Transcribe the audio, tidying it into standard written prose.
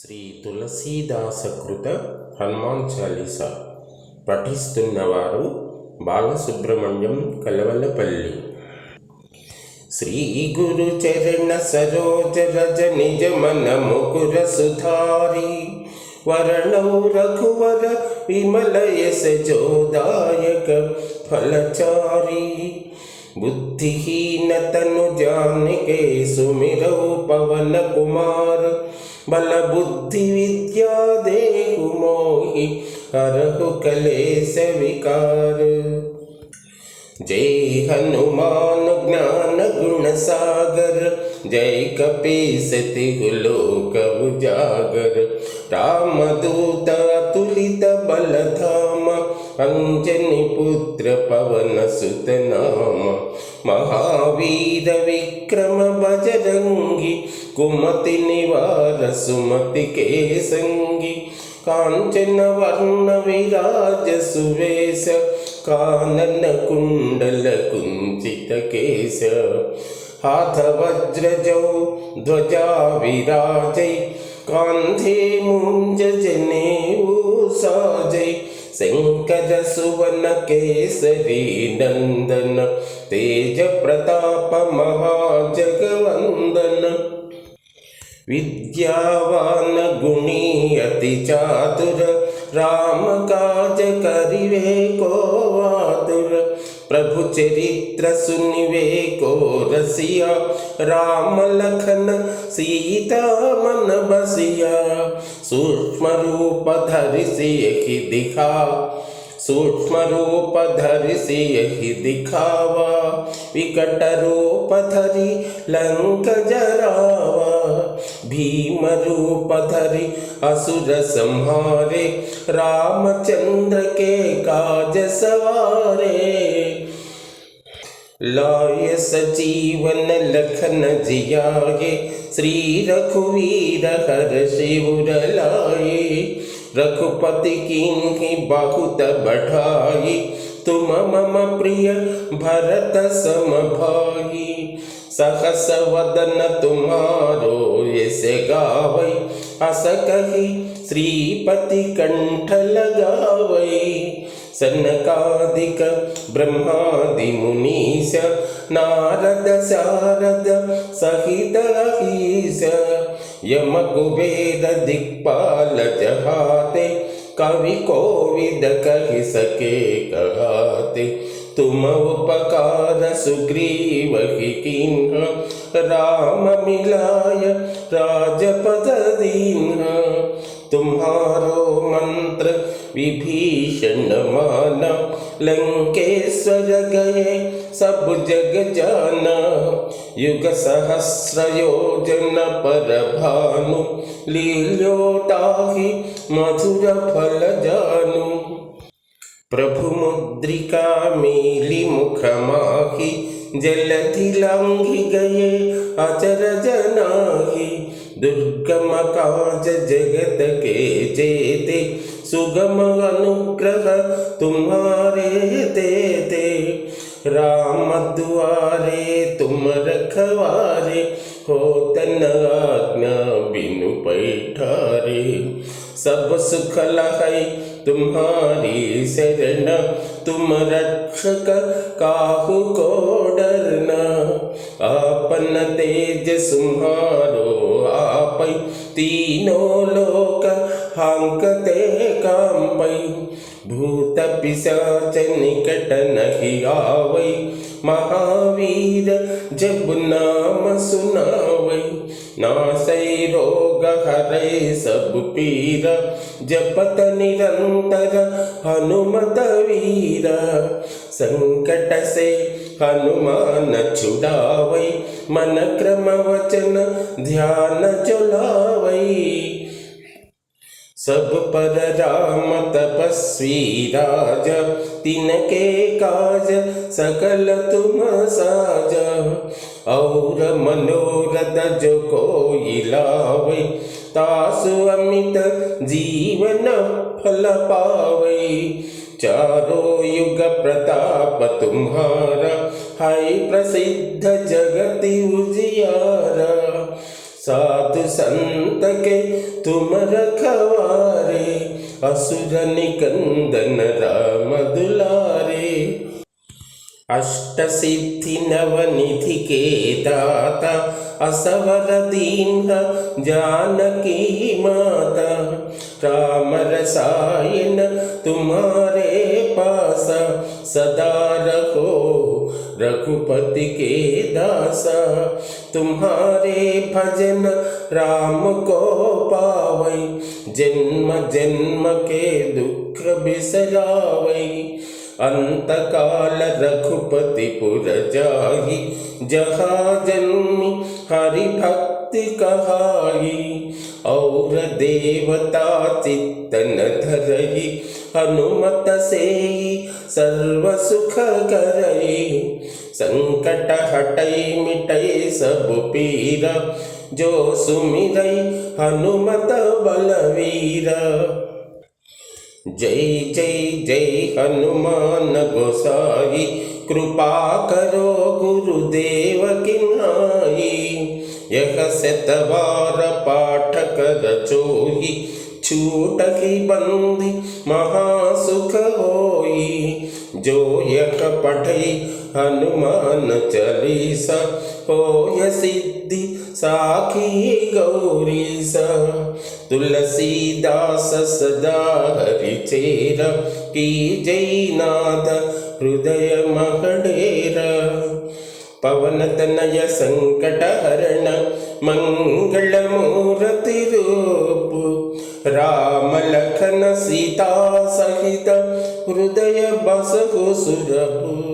శ్రీ తులసీదాస కృత హనుమాన్ చాలీసా పఠిస్తున్నవారు బాలసుబ్రహ్మణ్యం కలవలపల్లి. శ్రీ గురు చరణ సరోజ రజ నిజ మన ముకుర సుధారి వరణౌ రఘువర విమల యశ జోదాయక ఫలచారి बुद्धिहीन तनु जानिके सुमिरौ पवन कुमार बल बुद्धि विद्या देहु मोहि हरहु कलेश विकार। जय हनुमान ज्ञान गुण सागर जय कपीस तिहु लोक उजागर। रामदूत अतुलित बल धाम अंजनी पुत्र पवन सुत नाम। महावीर विक्रम बजरंगी कुमति निवार सुमति के संगी। कांचन वर्ण विराज सुवेश कानन कुंडल कुंचित केश। हाथ वज्र जौ ध्वजा विराजै कांधे मुंज जनेऊ साजै। शंकर सुवन केसरी नंदन तेज प्रताप महाजगवंदन। विद्यावान गुणी अति चातुर राम काज करिवे को आतुर। प्रभु चरित्र सुनिवे को रसिया राम लखन सीता मन बसिया। सूक्ष्म रूप धरि सियहि दिखा सूक्ष्म रूप धरि सियहि दिखावा। विकट रूप धरि लंक जरावा। भीम रूप धरि असुर संहारे रामचंद्र के काज सवारे। लाय सजीवन लखन जियाए श्री रघुवीर हर्षि उर लाए। रघुपति कीन्हि बहुत बढ़ाई तुम मम प्रिय भरत सम भाई। सहस वदन तुम्हारो यस गावै अस कहि श्रीपति कंठ लगावै। सनकादिक ब्रह्मादि मुनीश नारद शारद सहित अहीश। यम कुबेर दिक्पाल जहाते कवि कोविद कहि सके कहाते। तुम उपकार सुग्रीव ही कीन्हा राम मिलाय राजपद दीन्हा। तुम्हारो मंत्र विभीषण माना लंकेश्वर गए सब जग जाना। युग सहस्र योजन पर भानु लील्योताहि मधुर फल जानु। प्रभु मुद्रिका मेली मुख माही जलधि लांघि गए अचरज नाही। दुर्गम काज जगत के जेते सुगम अनुग्रह तुम्हारे तेते। राम दुआरे तुम रखवारे होत न आज्ञा बिनु पैठारे। सब सुख लहै तुम्हारी शरण तुम रक्षक काहू को डरना। आपन तेज तुम्हारो आपै तीनों लोक हांकते कांपै। भूत पिशाच निकट नहीं आवै महावीर जब नाम सुनावै। नासै रोग हरै सब पीरा जपत निरंतर हनुमत वीरा। संकट से हनुमान छुड़ावै मन क्रम वचन ध्यान चलावै। सब पर राम तपस्वी राजा तिनके काज सकल तुम साजा। और मनोरथ जो कोई लावै तासु अमित जीवन फल पावै। चारों युग प्रताप तुम्हारा है प्रसिद्ध जगति उजियारा। साधु संत के तुम रखवारे, असुर निकंदन राम दुलारे। अष्ट सिद्धि नवनिधि के दाता, असवर दीन जानकी माता। राम रसायन तुम्हारे पासा, सदा रहो रघुपति के दासा। तुम्हारे भजन राम को पावै, जन्म जन्म के दुख बिसरावै। अंत काल रघुपति पुर जाहि, जहाँ जन्मि हरि भक्ति कहाई। और देवता चित्तन धरहि, हनुमत से सर्व सुख करई। संकट हटई मिटई सब पीरा, जो सुमिरई हनुमत बलवीरा। जय जय जय हनुमान गोसाई, कृपा करो गुरुदेव की नाई। यह शतवार पाठ कर जोहि, छूटहि बंधि महासुख होई। जो यह पढ़ई हनुमान चालीसा, होय सिद्धि साखी गौरीसा। तुलसीदास सदा हरि चेरा, की जय नाद हृदय महडेरा। पवन तनय संकट हरण, मंगल मूर्ति रूप। राम लखन सीता सहित, हृदय बसहु सुरभु।